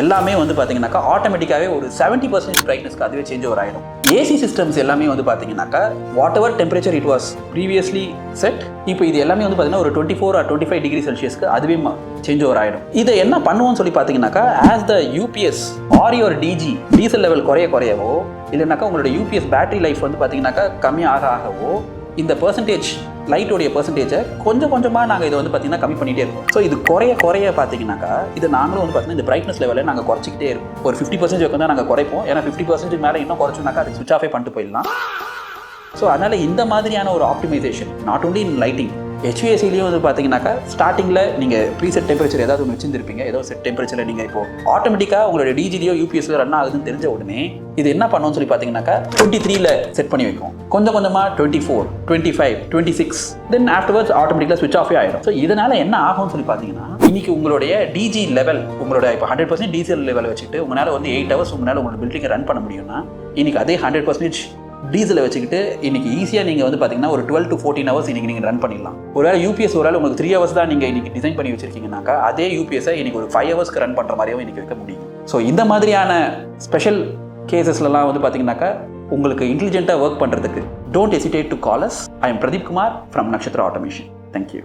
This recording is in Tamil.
எல்லாமே வந்து பார்த்தீங்கன்னாக்கா ஆட்டோமேட்டிக்காகவே ஒரு 70% பிரைட்னஸ்க்கு அதுவே சேஞ்ச் ஓவர் ஆகிடும். ஏசி சிஸ்டம்ஸ் எல்லாமே வந்து பார்த்தீங்கன்னாக்கா what ever temperature it was previously set, இப்போ இது எல்லாமே வந்து பார்த்தீங்கன்னா ஒரு 24 or 25 டிகிரி செல்சியஸ்க்கு அதுவே சேஞ்ச் ஓவர் ஆகிடும். இதை என்ன பண்ணுவோம்னு சொல்லி பார்த்தீங்கன்னாக்கா as the UPS or your DG diesel level குறையவோ இல்லைனாக்கா உங்களோட யூபிஎஸ் பேட்டரி லைஃப் வந்து பார்த்தீங்கன்னாக்கா கம்மியாக ஆகவோ இந்த பெர்சன்டேஜ் லைட்டோடைய பெர்சன்டேஜை கொஞ்சமாக நாங்கள் இதை வந்து பார்த்தீங்கன்னா கம்மி பண்ணிகிட்டே இருக்கோம். ஸோ இது குறைய பார்த்தீங்கன்னாக்கா இது நாங்களும் வந்து பார்த்தீங்கன்னா இந்த பிரைட்னஸ் லெவலில் நாங்கள் குறைச்சிக்கிட்டே இருக்கோம். ஒரு 50% தான் நாங்கள் குறைப்போம். ஏன்னா 50% மேலே இன்னும் குறைச்சோம்னாக்கா அது ஸ்விட்ச் ஆஃபே பண்ணிட்டு போயிடலாம். ஸோ அதனால் இந்த மாதிரியான ஒரு optimisation not only in lighting, HVACலேயும் வந்து பார்த்தீங்கன்னாக்கா ஸ்டார்டிங்கில் நீங்கள் ப்ரீசெட் டெம்பரேச்சர் ஏதாவது ஒன்று வச்சுருப்பீங்க, ஏதோ செட் டெம்பரேச்சரில் நீங்கள் இப்போ ஆட்டோமேட்டிக்காக உங்களோட டிஜிலியோ யூபிஎஸ்ல ரன் ஆகுதுன்னு தெரிஞ்ச உடனே இது என்ன பண்ணணும்னு சொல்லி பார்த்தீங்கன்னாக்கா 23ல் செட் பண்ணி வைக்கும். கொஞ்சமாக 24, 25, 26 தென் ஆஃப்டர்வர்ட்ஸ் ஆட்டோமேட்டிக்காக ஸ்விட்ச் ஆஃபே ஆகிடும். ஸோ இதனால் என்ன ஆகும்னு சொல்லி பார்த்தீங்கன்னா இன்னைக்கு உங்களுடைய டிஜி லெவல் உங்களோட இப்போ 100% டீசல் லெவல் வச்சுக்கிட்டு உங்களால் வந்து 8 hours உங்களால் உங்களோட பில்டிங்கை ரன் பண்ண முடியும்னா இன்னைக்கு அதே 100% டீசலை வச்சுக்கிட்டு இன்னைக்கு ஈஸியாக நீங்கள் வந்து பார்த்தீங்கன்னா ஒரு 12 to 14 hours இன்னைக்கு நீங்கள் ரன் பண்ணிடலாம். ஒருவேளை யூபிஎஸ் ஒருவேளை உங்களுக்கு 3 hours தான் நீங்கள் இன்னைக்கு டிசைன் பண்ணி வச்சிருக்கீங்கன்னாக்கா அதே யூபிஎஸ்ஸை இன்னைக்கு ஒரு 5 hours ரன் பண்ணுற மாதிரியும் இன்னைக்கு வைக்க முடியும். ஸோ இந்த மாதிரியான ஸ்பெஷல் கேசஸ்லாம் வந்து பார்த்தீங்கன்னாக்கா உங்களுக்கு இன்டெலிஜென்ட்டாக ஒர்க் பண்ணுறதுக்கு don't hesitate to call us. I am Pradeep Kumar from Nakshatra automation. Thank you.